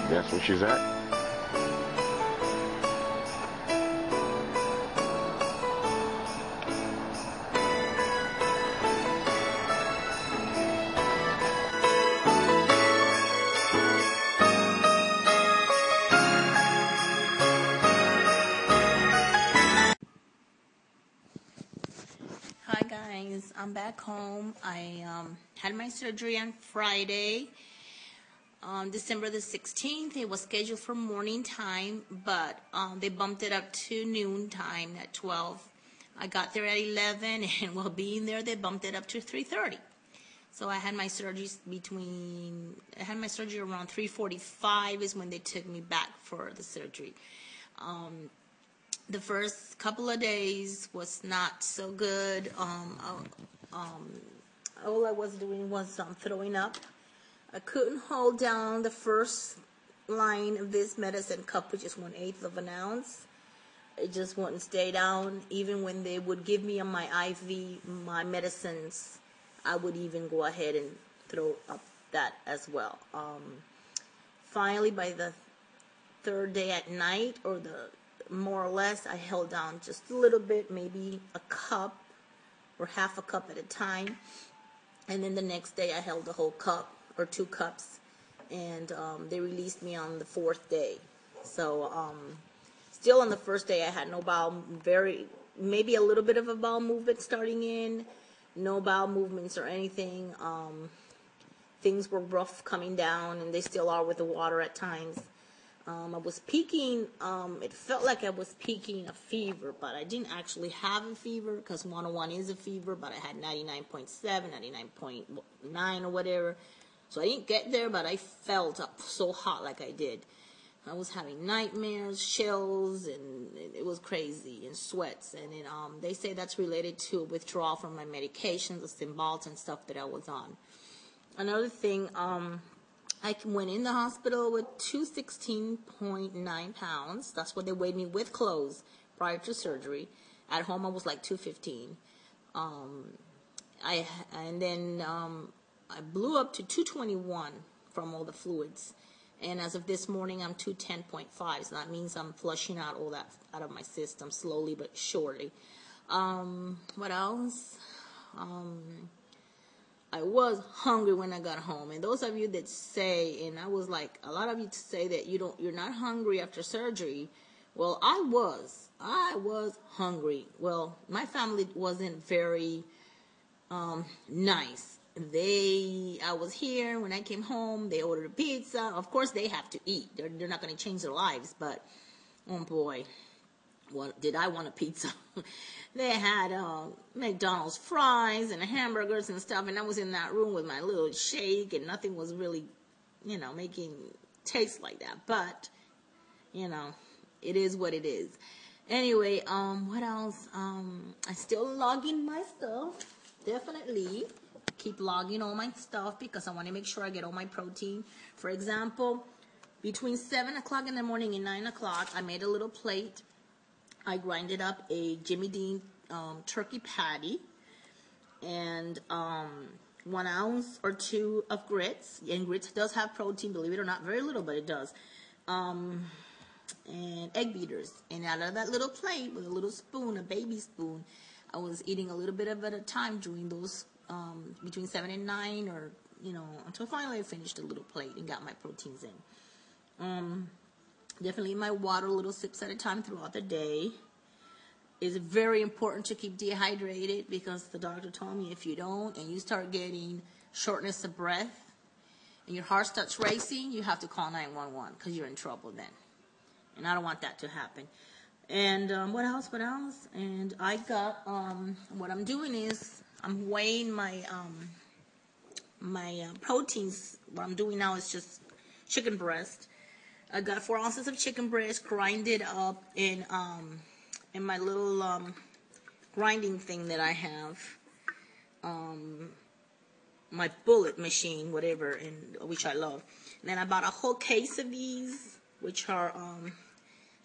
That's where she's at. Hi guys, I'm back home. I had my surgery on Friday, December the 16th. It was scheduled for morning time, but they bumped it up to noon time at 12. I got there at 11, and while being there, they bumped it up to 3:30. So I had my surgery around 3:45 is when they took me back for the surgery. The first couple of days was not so good. All I was doing was throwing up. I couldn't hold down the first line of this medicine cup, which is 1/8 of an ounce. It just wouldn't stay down. Even when they would give me on my IV my medicines, I would even go ahead and throw up that as well. Finally, by the third day at night, or more or less, I held down just a little bit, maybe a cup or half a cup at a time. And then the next day I held a whole cup or 2 cups, and they released me on the 4th day. So still on the first day I had no bowel, maybe a little bit of a bowel movement starting in, no bowel movements or anything. Things were rough coming down, and they still are with the water at times. I was peaking, it felt like I was peaking a fever, but I didn't actually have a fever, because 101 is a fever, but I had 99.7, 99.9 or whatever. So I didn't get there, but I felt so hot like I did. I was having nightmares, chills, and it was crazy, and sweats. And they say that's related to withdrawal from my medications, the Symbol and stuff that I was on. Another thing, I went in the hospital with 216.9 pounds. That's what they weighed me with clothes prior to surgery. At home, I was like 215. I blew up to 221 from all the fluids. And as of this morning, I'm 210.5. So that means I'm flushing out all that out of my system slowly but surely. What else? I was hungry when I got home, and those of you that say, and I was like, a lot of you say that you're not hungry after surgery. Well, I was hungry. Well, my family wasn't very nice. I was here when I came home. They ordered a pizza. Of course, they have to eat. They're not going to change their lives, but oh boy. What did I want a pizza? They had McDonald's fries and hamburgers and stuff, and I was in that room with my little shake, and nothing was really, making taste like that. But, it is what it is. Anyway, what else? I still log in my stuff. Definitely keep logging all my stuff, because I want to make sure I get all my protein. For example, between 7 o'clock in the morning and 9 o'clock, I made a little plate. I grinded up a Jimmy Dean turkey patty and 1 ounce or 2 of grits. And grits does have protein, believe it or not, very little, but it does. And egg beaters. And out of that little plate with a little spoon, a baby spoon, I was eating a little bit of it at a time during those between 7 and 9, or until finally I finished a little plate and got my proteins in. Definitely my water, little sips at a time throughout the day. It's very important to keep dehydrated, because the doctor told me if you don't and you start getting shortness of breath and your heart starts racing, you have to call 911, because you're in trouble then. And I don't want that to happen. And what else? And I got, what I'm doing is I'm weighing my proteins. What I'm doing now is just chicken breast. I got 4 ounces of chicken breast, grinded up in my little grinding thing that I have, my bullet machine, whatever, which I love. And then I bought a whole case of these, which are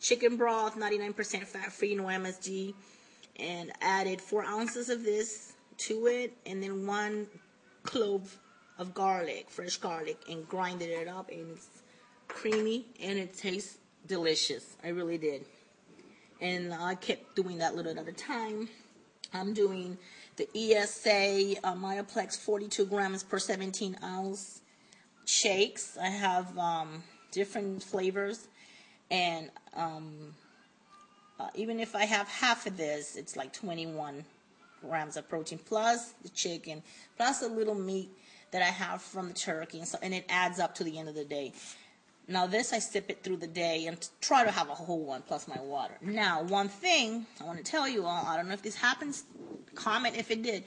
chicken broth, 99% fat-free, no MSG, and added 4 ounces of this to it, and then 1 clove of garlic, fresh garlic, and grinded it up, and it's creamy, and it tastes delicious. I really did. And I kept doing that little at a time. I'm doing the ESA Myoplex 42 grams per 17 ounce shakes. I have different flavors, and even if I have half of this, it's like 21 grams of protein plus the chicken plus a little meat that I have from the turkey, and it adds up to the end of the day. Now this, I sip it through the day and try to have a whole one plus my water. Now, one thing I want to tell you all, I don't know if this happens, comment if it did.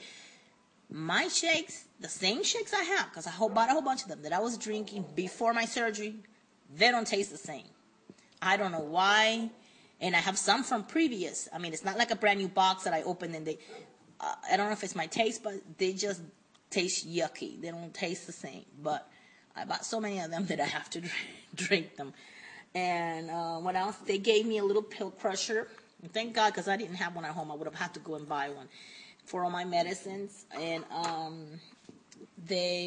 My shakes, the same shakes I have, because I bought a whole bunch of them that I was drinking before my surgery, they don't taste the same. I don't know why. And I have some from previous. I mean, it's not like a brand new box that I opened and they, I don't know if it's my taste, but they just taste yucky. They don't taste the same. But I bought so many of them that I have to drink them. And what else? They gave me a little pill crusher. And thank God, because I didn't have one at home. I would have had to go and buy one for all my medicines. And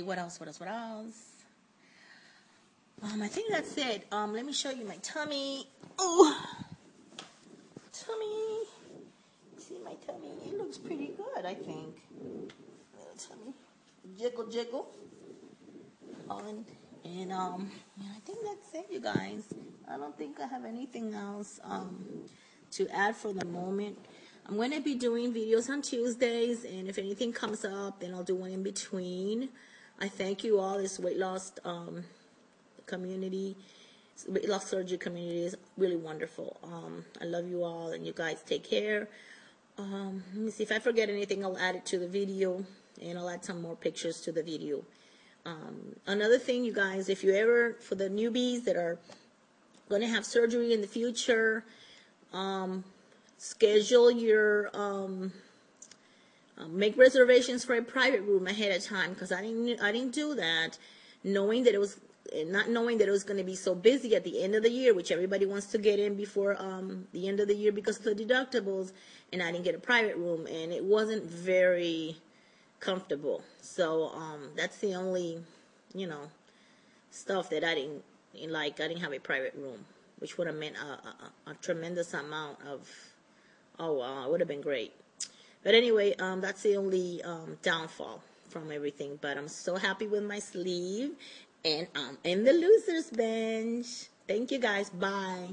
what else? I think that's it. Let me show you my tummy. Oh, tummy. See my tummy? It looks pretty good, I think. Little tummy. Jiggle, jiggle. And I think that's it, you guys. I don't think I have anything else to add for the moment. I'm going to be doing videos on Tuesdays, and if anything comes up, then I'll do one in between. I thank you all. This weight loss community, weight loss surgery community is really wonderful. I love you all, and you guys take care. Let me see if I forget anything. I'll add it to the video, and I'll add some more pictures to the video. Another thing, you guys, if you ever, for the newbies that are going to have surgery in the future, schedule your, make reservations for a private room ahead of time, because I didn't do that, not knowing that it was going to be so busy at the end of the year, which everybody wants to get in before the end of the year because of the deductibles, and I didn't get a private room, and it wasn't very comfortable. So that's the only, stuff that I didn't like. I didn't have a private room, which would have meant a tremendous amount of, oh wow, it would have been great. But anyway, that's the only downfall from everything. But I'm so happy with my sleeve, and I'm in the loser's bench. Thank you guys. Bye.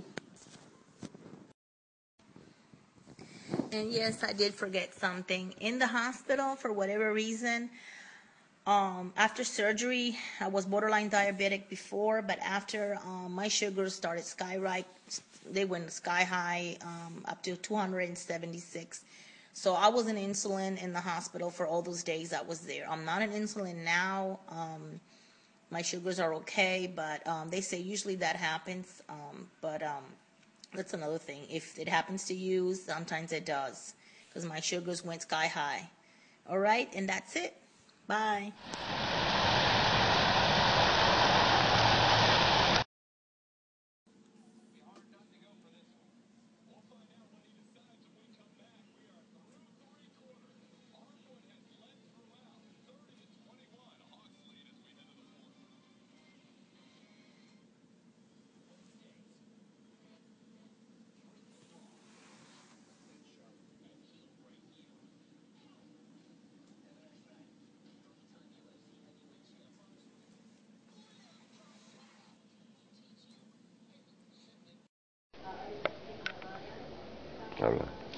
And yes, I did forget something. In the hospital, for whatever reason, after surgery, I was borderline diabetic before, but after my sugars started they went sky high, up to 276. So I was on insulin in the hospital for all those days I was there. I'm not on insulin now. My sugars are okay, but they say usually that happens. But that's another thing. If it happens to you, sometimes it does, because my sugars went sky high. All right, and that's it. Bye.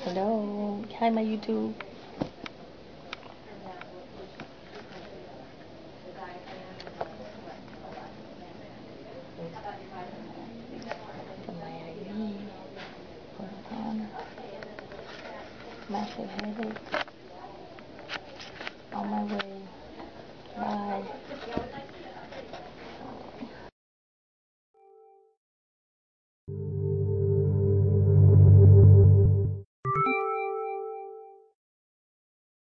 Hello. Hi, my YouTube. Massive headache on my way.